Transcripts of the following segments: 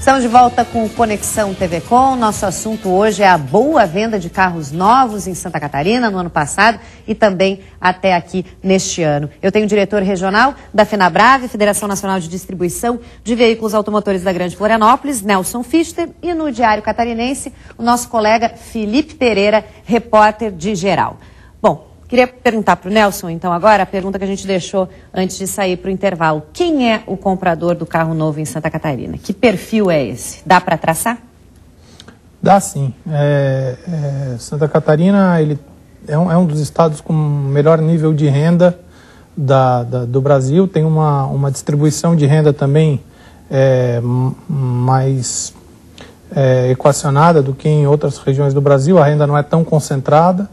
Estamos de volta com o Conexão TV Com. Nosso assunto hoje é a boa venda de carros novos em Santa Catarina no ano passado e também até aqui neste ano. Eu tenho o diretor regional da FenaBrave, Federação Nacional de Distribuição de Veículos Automotores da Grande Florianópolis, Nelson Fichter, e no Diário Catarinense, o nosso colega Felipe Pereira, repórter de geral. Bom, queria perguntar para o Nelson, então, agora, a pergunta que a gente deixou antes de sair para o intervalo. Quem é o comprador do carro novo em Santa Catarina? Que perfil é esse? Dá para traçar? Dá sim. Santa Catarina ele é um dos estados com melhor nível de renda do Brasil. Tem uma distribuição de renda também mais equacionada do que em outras regiões do Brasil. A renda não é tão concentrada.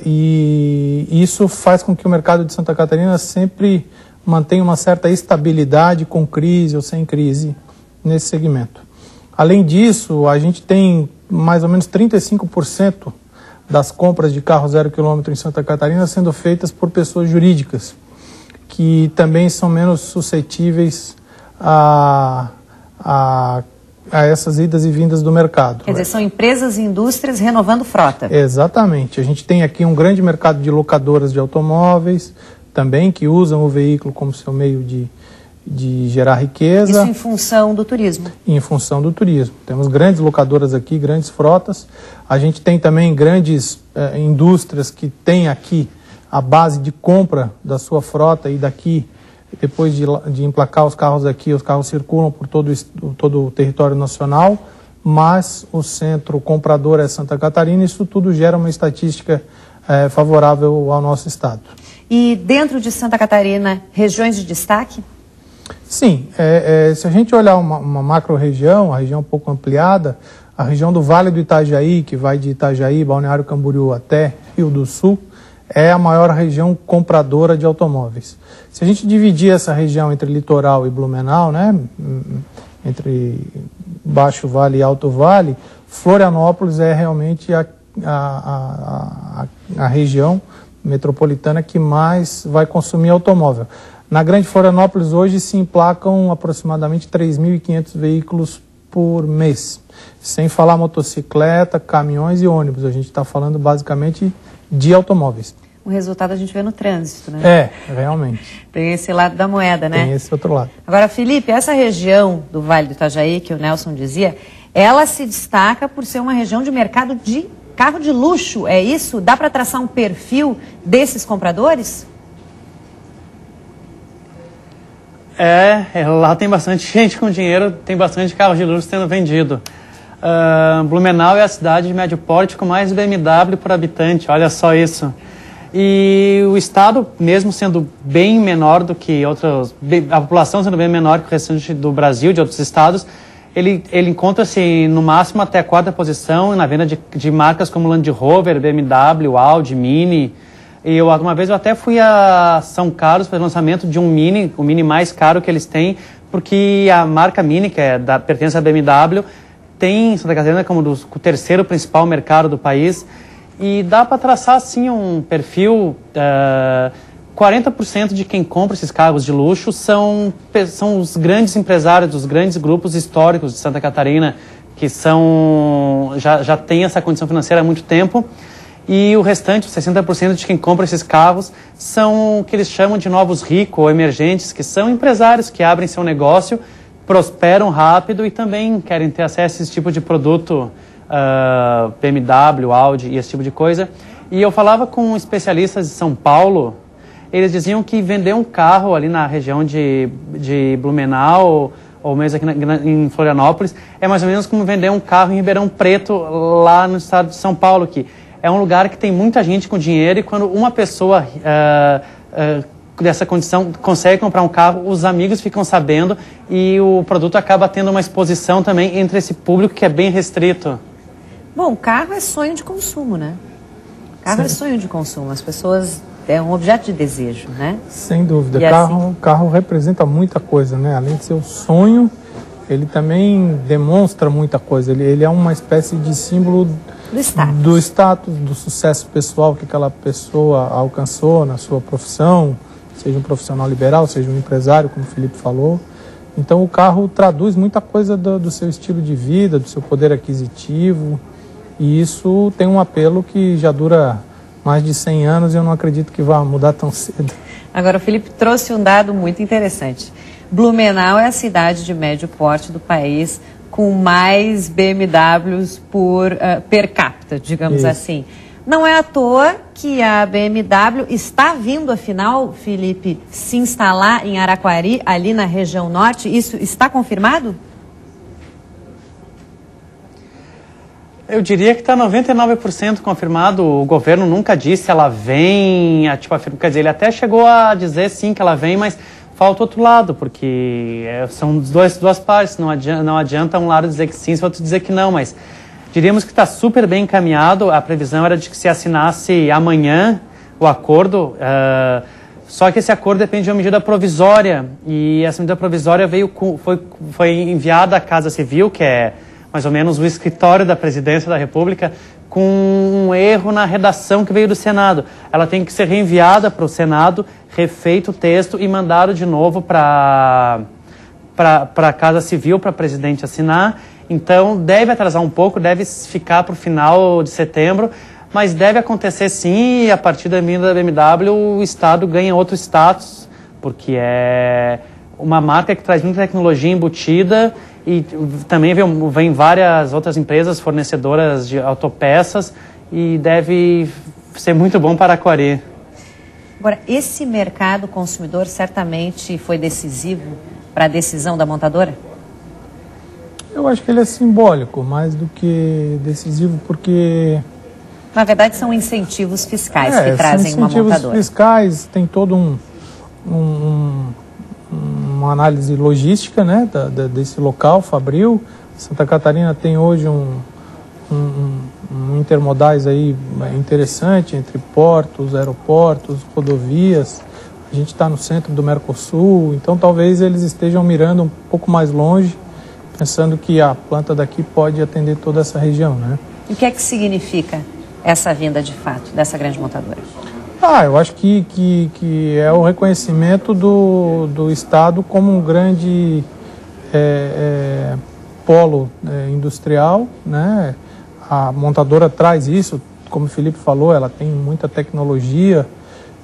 E isso faz com que o mercado de Santa Catarina sempre mantenha uma certa estabilidade, com crise ou sem crise, nesse segmento. Além disso, a gente tem mais ou menos 35% das compras de carro 0 km em Santa Catarina sendo feitas por pessoas jurídicas, que também são menos suscetíveis a essas idas e vindas do mercado. Quer dizer, são empresas e indústrias renovando frota. Exatamente. A gente tem aqui um grande mercado de locadoras de automóveis, também, que usam o veículo como seu meio de gerar riqueza. Isso em função do turismo. Em função do turismo. Temos grandes locadoras aqui, grandes frotas. A gente tem também grandes indústrias que têm aqui a base de compra da sua frota e daqui, depois de emplacar os carros aqui, os carros circulam por todo o território nacional, mas o centro comprador é Santa Catarina, e isso tudo gera uma estatística favorável ao nosso estado. E dentro de Santa Catarina, regiões de destaque? Sim, se a gente olhar uma macro-região, a região um pouco ampliada, a região do Vale do Itajaí, que vai de Itajaí, Balneário Camboriú até Rio do Sul, é a maior região compradora de automóveis. Se a gente dividir essa região entre litoral e Blumenau, né, entre Baixo Vale e Alto Vale, Florianópolis é realmente a região metropolitana que mais vai consumir automóvel. Na Grande Florianópolis hoje se emplacam aproximadamente 3.500 veículos por mês, sem falar motocicleta, caminhões e ônibus. A gente está falando basicamente de automóveis. O resultado a gente vê no trânsito, né? Realmente. Tem esse lado da moeda, né? Tem esse outro lado. Agora, Felipe, essa região do Vale do Itajaí, que o Nelson dizia, ela se destaca por ser uma região de mercado de carro de luxo, é isso? Dá para traçar um perfil desses compradores? Lá tem bastante gente com dinheiro, tem bastante carro de luxo sendo vendido. Blumenau é a cidade de médio porte com mais BMW por habitante, olha só isso. E o estado, mesmo sendo bem menor do que outros, a população sendo bem menor que o restante do Brasil, de outros estados, ele encontra-se no máximo até a 4ª posição na venda de marcas como Land Rover, BMW, Audi, Mini. E uma vez eu até fui a São Carlos para o lançamento de um Mini, o Mini mais caro que eles têm, porque a marca Mini, que pertence à BMW, tem Santa Catarina como o 3º principal mercado do país. E dá para traçar, assim, um perfil, 40% de quem compra esses carros de luxo são os grandes empresários, os grandes grupos históricos de Santa Catarina, que já têm essa condição financeira há muito tempo. E o restante, os 60% de quem compra esses carros, são o que eles chamam de novos ricos ou emergentes, que são empresários que abrem seu negócio, prosperam rápido e também querem ter acesso a esse tipo de produto, BMW, Audi e esse tipo de coisa. E eu falava com especialistas de São Paulo, eles diziam que vender um carro ali na região de Blumenau ou mesmo aqui em Florianópolis é mais ou menos como vender um carro em Ribeirão Preto, lá no estado de São Paulo, que é um lugar que tem muita gente com dinheiro, e quando uma pessoa dessa condição consegue comprar um carro, os amigos ficam sabendo e o produto acaba tendo uma exposição também entre esse público que é bem restrito. Bom, carro é sonho de consumo, né? Carro é sonho de consumo. As pessoas... É um objeto de desejo, né? Sem dúvida. E carro representa muita coisa, né? Além de ser um sonho, ele também demonstra muita coisa. Ele é uma espécie de símbolo do status, do sucesso pessoal que aquela pessoa alcançou na sua profissão, seja um profissional liberal, seja um empresário, como o Felipe falou. Então o carro traduz muita coisa do seu estilo de vida, do seu poder aquisitivo, e isso tem um apelo que já dura mais de 100 anos e eu não acredito que vá mudar tão cedo. Agora o Felipe trouxe um dado muito interessante. Blumenau é a cidade de médio porte do país com mais BMWs per capita, digamos assim. Não é à toa que a BMW está vindo, afinal, Felipe, se instalar em Araquari, ali na região norte. Isso está confirmado? Eu diria que está 99% confirmado. O governo nunca disse ela vem, quer dizer, ele até chegou a dizer sim que ela vem, mas falta o outro lado, porque são duas partes, não adianta um lado dizer que sim, se o outro dizer que não, mas diríamos que está super bem encaminhado. A previsão era de que se assinasse amanhã o acordo, só que esse acordo depende de uma medida provisória, e essa medida provisória foi enviada à Casa Civil, que é mais ou menos o escritório da Presidência da República, com um erro na redação que veio do Senado. Ela tem que ser reenviada para o Senado, refeito o texto e mandado de novo para a Casa Civil, para a presidente assinar. Então, deve atrasar um pouco, deve ficar para o final de setembro, mas deve acontecer sim, e a partir da vinda da BMW o Estado ganha outro status, porque é uma marca que traz muita tecnologia embutida e também vem várias outras empresas fornecedoras de autopeças e deve ser muito bom para Araquari. Agora, esse mercado consumidor certamente foi decisivo para a decisão da montadora? Eu acho que ele é simbólico, mais do que decisivo, porque... Na verdade, são incentivos fiscais que trazem uma montadora. Incentivos fiscais, tem todo uma análise logística, né, desse local, Fabril. Santa Catarina tem hoje um intermodais aí interessante entre portos, aeroportos, rodovias. A gente está no centro do Mercosul, então talvez eles estejam mirando um pouco mais longe, pensando que a planta daqui pode atender toda essa região, né? E o que é que significa essa vinda de fato dessa grande montadora? Eu acho que é o reconhecimento do Estado como um grande polo industrial, né? A montadora traz isso, como o Felipe falou, ela tem muita tecnologia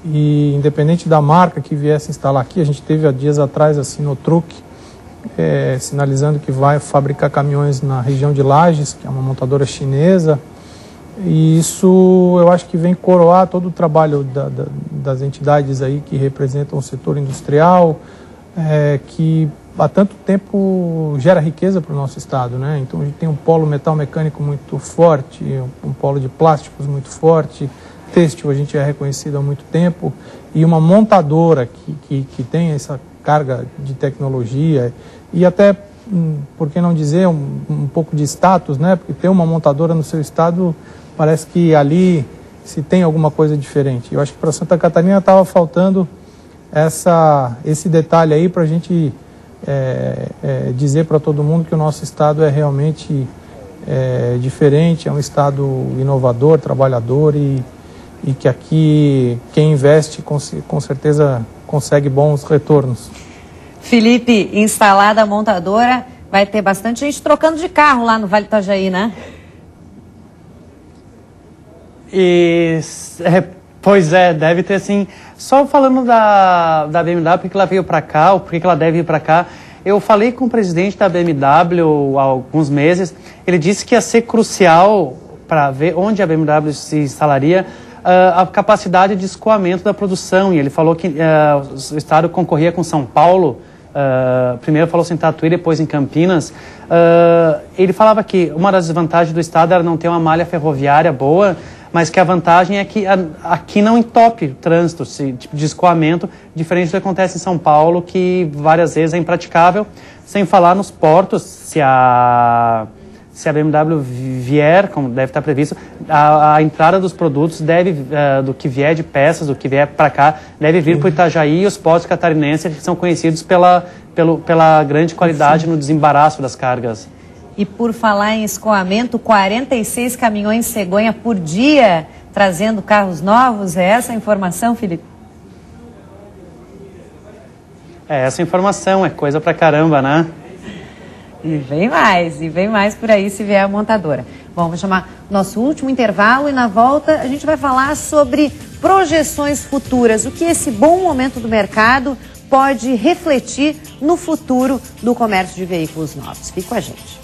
e independente da marca que viesse instalar aqui, a gente teve há dias atrás a Sinotruc sinalizando que vai fabricar caminhões na região de Lages, que é uma montadora chinesa. E isso eu acho que vem coroar todo o trabalho das entidades aí que representam o setor industrial, que há tanto tempo gera riqueza para o nosso estado, né? Então a gente tem um polo metal mecânico muito forte, um polo de plásticos muito forte, têxtil a gente é reconhecido há muito tempo, e uma montadora que tem essa carga de tecnologia e até, por que não dizer, um pouco de status, né? Porque ter uma montadora no seu estado parece que ali se tem alguma coisa diferente. Eu acho que para Santa Catarina estava faltando esse detalhe aí para a gente dizer para todo mundo que o nosso estado é realmente diferente, é um estado inovador, trabalhador e que aqui quem investe com certeza consegue bons retornos. Felipe, instalada a montadora, vai ter bastante gente trocando de carro lá no Vale do Itajaí, né? Pois é, deve ter sim. Só falando da BMW, por que ela veio para cá, ou por que ela deve ir para cá, eu falei com o presidente da BMW há alguns meses, ele disse que ia ser crucial para ver onde a BMW se instalaria, a capacidade de escoamento da produção, e ele falou que o estado concorria com São Paulo, primeiro falou em Tatuí, depois em Campinas. Ele falava que uma das desvantagens do estado era não ter uma malha ferroviária boa, mas que a vantagem é que aqui não entope o trânsito de escoamento, diferente do que acontece em São Paulo, que várias vezes é impraticável, sem falar nos portos, se a BMW vier, como deve estar previsto, a entrada dos produtos do que vier de peças, do que vier para cá, deve vir para o Itajaí e os portos catarinenses, que são conhecidos pela grande qualidade no desembaraço das cargas. E por falar em escoamento, 46 caminhões cegonha por dia trazendo carros novos, é essa a informação, Felipe? É essa informação, é coisa pra caramba, né? E vem mais por aí se vier a montadora. Bom, vou chamar nosso último intervalo e na volta a gente vai falar sobre projeções futuras, o que esse bom momento do mercado pode refletir no futuro do comércio de veículos novos. Fique com a gente.